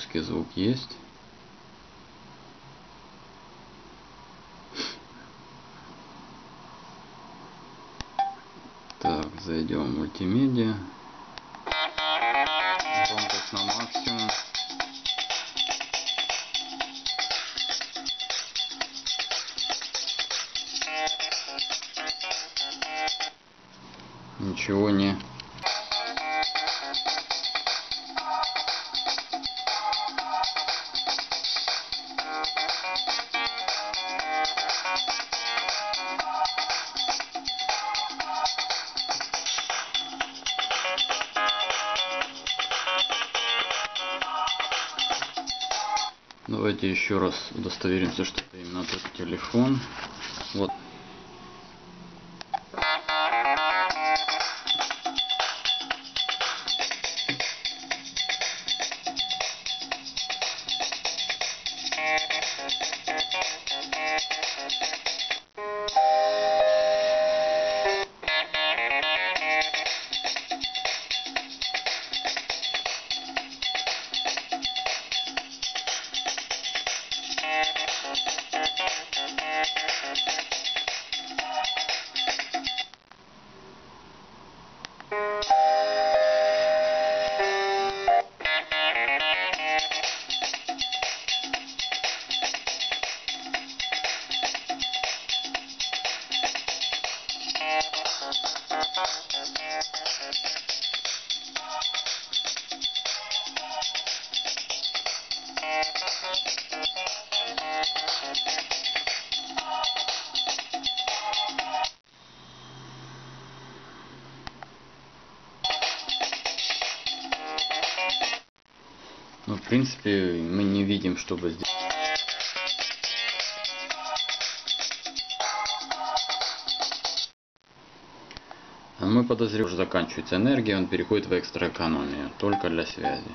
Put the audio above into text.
автоматический звук есть. Так, зайдем в мультимедиа. Громкость на максимум. Ничего не. Давайте еще раз удостоверимся, что это именно тот телефон. Вот. Ну, в принципе, мы не видим, чтобы здесь. Мы подозреваем, что заканчивается энергия, он переходит в экстра экономию, только для связи.